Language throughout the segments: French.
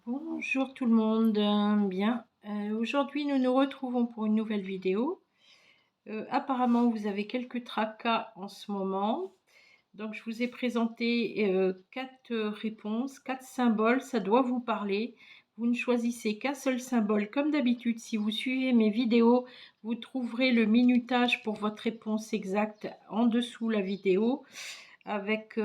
Bonjour tout le monde, bien. Aujourd'hui, nous nous retrouvons pour une nouvelle vidéo. Apparemment, vous avez quelques tracas en ce moment. Donc, je vous ai présenté 4 réponses, 4 symboles. Ça doit vous parler. Vous ne choisissez qu'un seul symbole. Comme d'habitude, si vous suivez mes vidéos, vous trouverez le minutage pour votre réponse exacte en dessous la vidéo avec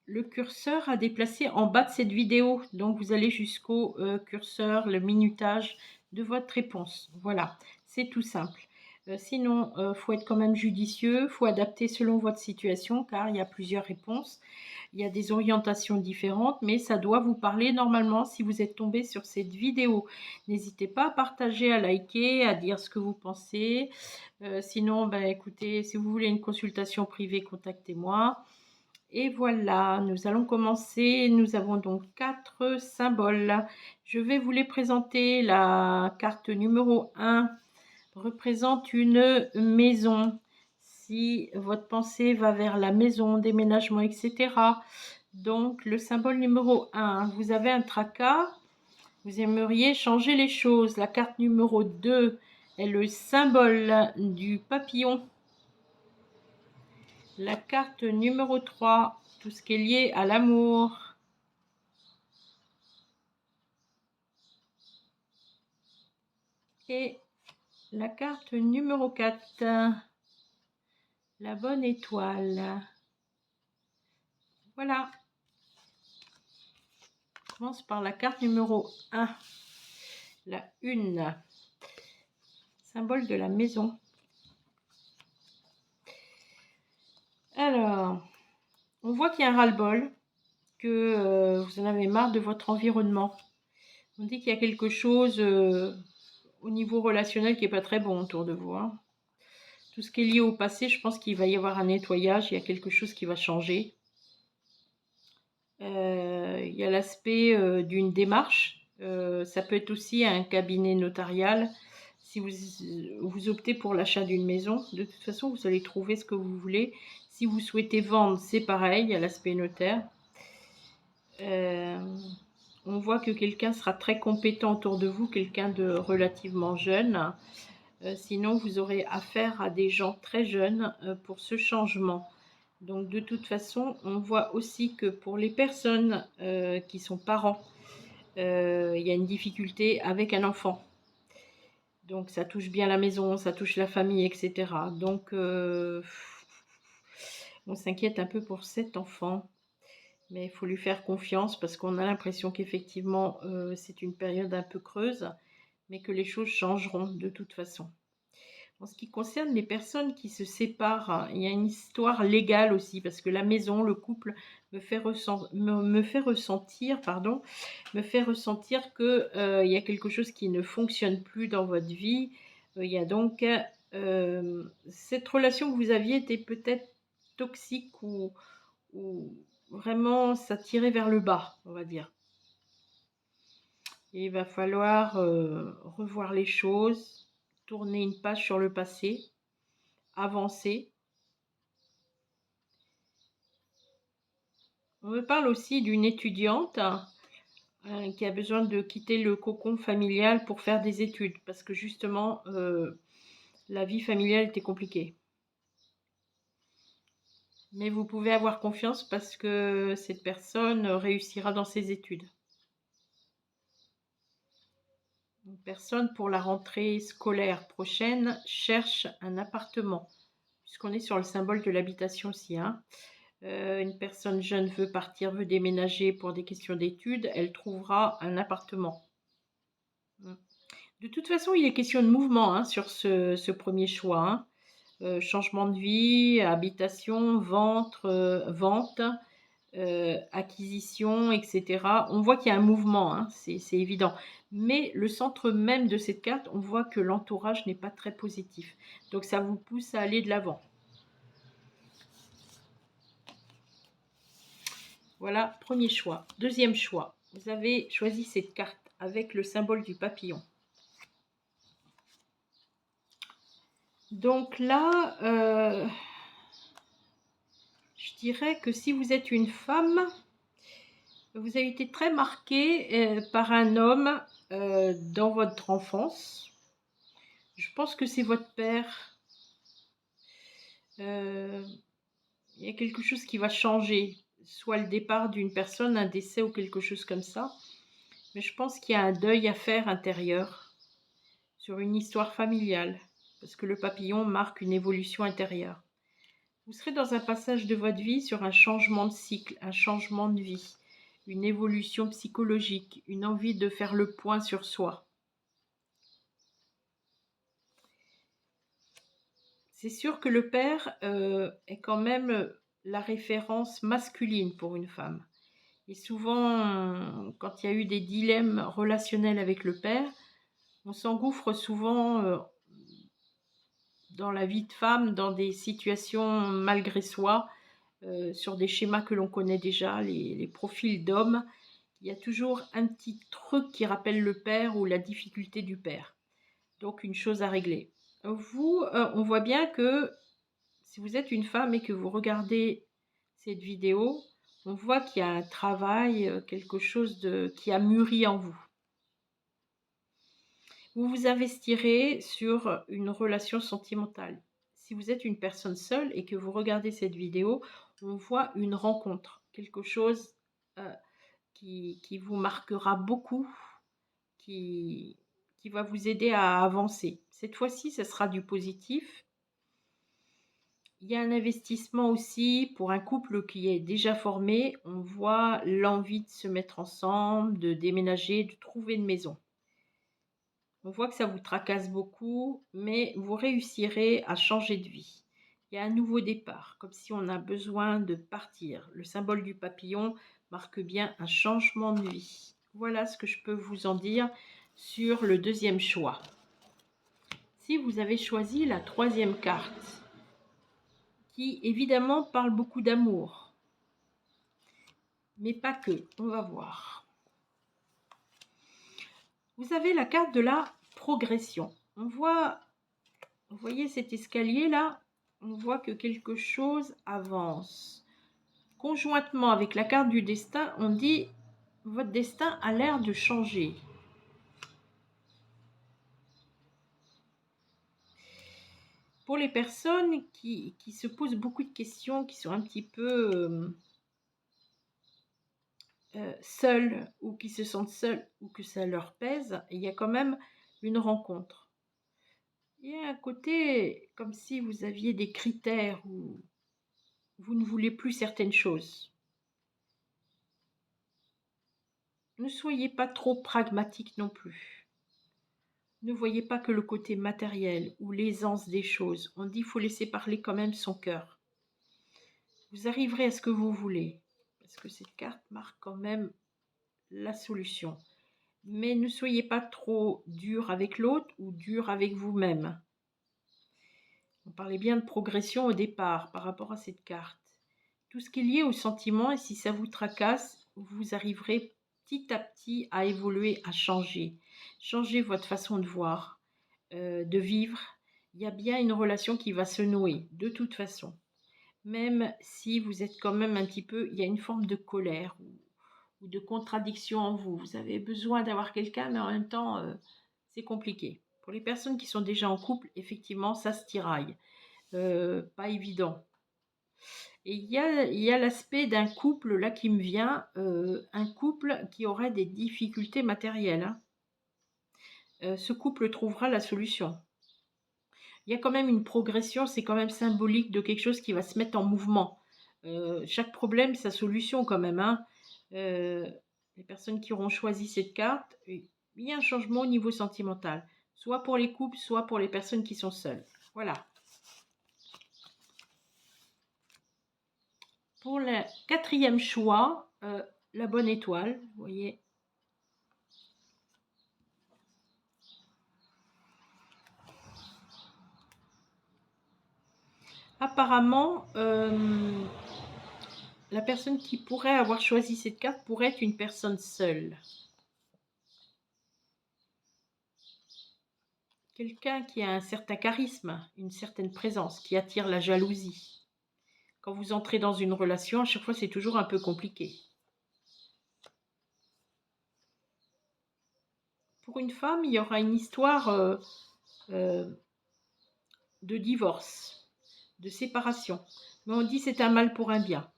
le curseur à déplacer en bas de cette vidéo. Donc, vous allez jusqu'au curseur, le minutage de votre réponse. Voilà, c'est tout simple. Sinon, faut être quand même judicieux, faut adapter selon votre situation, car il y a plusieurs réponses. Il y a des orientations différentes, mais ça doit vous parler normalement si vous êtes tombé sur cette vidéo. N'hésitez pas à partager, à liker, à dire ce que vous pensez. Sinon, ben, écoutez, si vous voulez une consultation privée, contactez-moi. Et voilà, nous allons commencer. Nous avons donc 4 symboles. Je vais vous les présenter. La carte numéro 1 représente une maison. Si votre pensée va vers la maison, déménagement, etc. Donc, le symbole numéro 1, vous avez un tracas. Vous aimeriez changer les choses. La carte numéro 2 est le symbole du papillon. La carte numéro 3, tout ce qui est lié à l'amour. Et la carte numéro 4, la bonne étoile. Voilà. On commence par la carte numéro 1, la 1, symbole de la maison. Alors, on voit qu'il y a un ras-le-bol, que vous en avez marre de votre environnement. On dit qu'il y a quelque chose au niveau relationnel qui n'est pas très bon autour de vous. Hein. Tout ce qui est lié au passé, je pense qu'il va y avoir un nettoyage, il y a quelque chose qui va changer. Il y a l'aspect d'une démarche. Ça peut être aussi un cabinet notarial. Si vous optez pour l'achat d'une maison, de toute façon, vous allez trouver ce que vous voulez. Si vous souhaitez vendre, c'est pareil, il y a l'aspect notaire. On voit que quelqu'un sera très compétent autour de vous, quelqu'un de relativement jeune. Sinon, vous aurez affaire à des gens très jeunes pour ce changement. Donc, de toute façon, on voit aussi que pour les personnes qui sont parents, il y a une difficulté avec un enfant. Donc, ça touche bien la maison, ça touche la famille, etc. Donc, on s'inquiète un peu pour cet enfant. Mais il faut lui faire confiance parce qu'on a l'impression qu'effectivement, c'est une période un peu creuse, mais que les choses changeront de toute façon. En ce qui concerne les personnes qui se séparent, il y a une histoire légale aussi, parce que la maison, le couple, me fait ressentir que il y a quelque chose qui ne fonctionne plus dans votre vie. Il y a donc cette relation que vous aviez était peut-être toxique ou vraiment ça tirait vers le bas, on va dire. Et il va falloir revoir les choses, tourner une page sur le passé, avancer. On me parle aussi d'une étudiante qui a besoin de quitter le cocon familial pour faire des études parce que justement la vie familiale était compliquée. Mais vous pouvez avoir confiance parce que cette personne réussira dans ses études. Une personne pour la rentrée scolaire prochaine cherche un appartement puisqu'on est sur le symbole de l'habitation aussi. Hein. Une personne jeune veut partir, veut déménager pour des questions d'études, elle trouvera un appartement. De toute façon, il est question de mouvement hein, sur ce premier choix. Hein. Changement de vie, habitation, vente, acquisition, etc. On voit qu'il y a un mouvement, hein, c'est évident. Mais le centre même de cette carte, on voit que l'entourage n'est pas très positif. Donc ça vous pousse à aller de l'avant. Voilà, premier choix. Deuxième choix, vous avez choisi cette carte avec le symbole du papillon. Donc là, je dirais que si vous êtes une femme, Vous avez été très marqué par un homme dans votre enfance. Je pense que c'est votre père. Euh, il y a quelque chose qui va changer, soit le départ d'une personne, un décès ou quelque chose comme ça. Mais je pense qu'il y a un deuil à faire intérieur sur une histoire familiale, parce que le papillon marque une évolution intérieure. Vous serez dans un passage de votre vie sur un changement de cycle, un changement de vie, une évolution psychologique, une envie de faire le point sur soi. C'est sûr que le père est quand même la référence masculine pour une femme. Et souvent, quand il y a eu des dilemmes relationnels avec le père, on s'engouffre souvent dans la vie de femme, dans des situations malgré soi, sur des schémas que l'on connaît déjà, les profils d'hommes. Il y a toujours un petit truc qui rappelle le père ou la difficulté du père. Donc une chose à régler. Vous, on voit bien que si vous êtes une femme et que vous regardez cette vidéo, on voit qu'il y a un travail, quelque chose qui a mûri en vous. Vous vous investirez sur une relation sentimentale. Si vous êtes une personne seule et que vous regardez cette vidéo, on voit une rencontre, quelque chose qui vous marquera beaucoup, qui, qui va vous aider à avancer. Cette fois-ci, ce sera du positif. Il y a un investissement aussi pour un couple qui est déjà formé. On voit l'envie de se mettre ensemble, de déménager, de trouver une maison. On voit que ça vous tracasse beaucoup, mais vous réussirez à changer de vie. Il y a un nouveau départ, comme si on a besoin de partir. Le symbole du papillon marque bien un changement de vie. Voilà ce que je peux vous en dire sur le deuxième choix. Si vous avez choisi la troisième carte, qui évidemment parle beaucoup d'amour, mais pas que, on va voir. Vous avez la carte de la progression. On voit, vous voyez cet escalier là, on voit que quelque chose avance. Conjointement avec la carte du destin, on dit votre destin a l'air de changer. Pour les personnes qui se posent beaucoup de questions, qui sont un petit peu seules ou qui se sentent seules ou que ça leur pèse, il y a quand même une rencontre. Il y a un côté comme si vous aviez des critères où vous ne voulez plus certaines choses. Ne soyez pas trop pragmatique non plus. Ne voyez pas que le côté matériel ou l'aisance des choses. On dit qu'il faut laisser parler quand même son cœur. Vous arriverez à ce que vous voulez, parce que cette carte marque quand même la solution. Mais ne soyez pas trop dur avec l'autre ou dur avec vous-même. On parlait bien de progression au départ par rapport à cette carte. Tout ce qui est lié au sentiment, et si ça vous tracasse, vous arriverez petit à petit à évoluer, à changer. Changer votre façon de voir, de vivre. Il y a bien une relation qui va se nouer, de toute façon. Même si vous êtes quand même un petit peu, il y a une forme de colère ou de contradiction en vous. Vous avez besoin d'avoir quelqu'un, mais en même temps, c'est compliqué. Pour les personnes qui sont déjà en couple, effectivement, ça se tiraille. Pas évident. Et il y a l'aspect d'un couple là qui me vient, un couple qui aurait des difficultés matérielles. Hein. Ce couple trouvera la solution. Il y a quand même une progression, c'est quand même symbolique de quelque chose qui va se mettre en mouvement. Chaque problème, sa solution quand même. Hein. Les personnes qui auront choisi cette carte, il y a un changement au niveau sentimental, soit pour les couples, soit pour les personnes qui sont seules. Voilà. Pour le quatrième choix, la bonne étoile, vous voyez. Apparemment, la personne qui pourrait avoir choisi cette carte pourrait être une personne seule. Quelqu'un qui a un certain charisme, une certaine présence, qui attire la jalousie. Quand vous entrez dans une relation, à chaque fois, c'est toujours un peu compliqué. pour une femme, il y aura une histoire euh, de divorce, de séparation. Mais on dit c'est un mal pour un bien.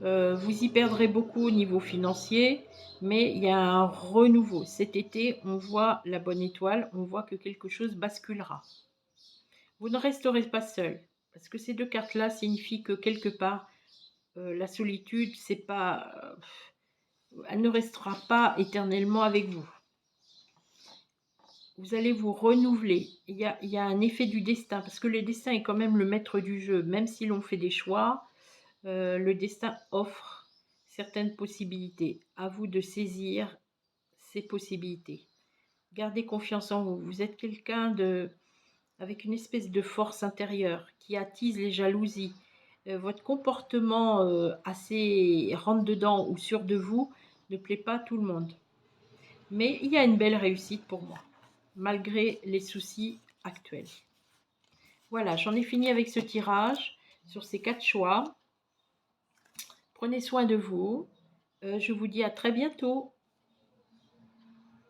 Vous y perdrez beaucoup au niveau financier, mais il y a un renouveau. Cet été, on voit la bonne étoile, on voit que quelque chose basculera. Vous ne resterez pas seul, parce que ces deux cartes-là signifient que quelque part, la solitude, c'est pas, elle ne restera pas éternellement avec vous. Vous allez vous renouveler. Il y a un effet du destin, parce que le destin est quand même le maître du jeu. Même si l'on fait des choix, le destin offre certaines possibilités. À vous de saisir ces possibilités. Gardez confiance en vous. Vous êtes quelqu'un avec une espèce de force intérieure qui attise les jalousies. Votre comportement assez rentre-dedans ou sûr de vous ne plaît pas à tout le monde. Mais il y a une belle réussite pour moi, malgré les soucis actuels. Voilà, j'en ai fini avec ce tirage sur ces 4 choix. Prenez soin de vous. Je vous dis à très bientôt.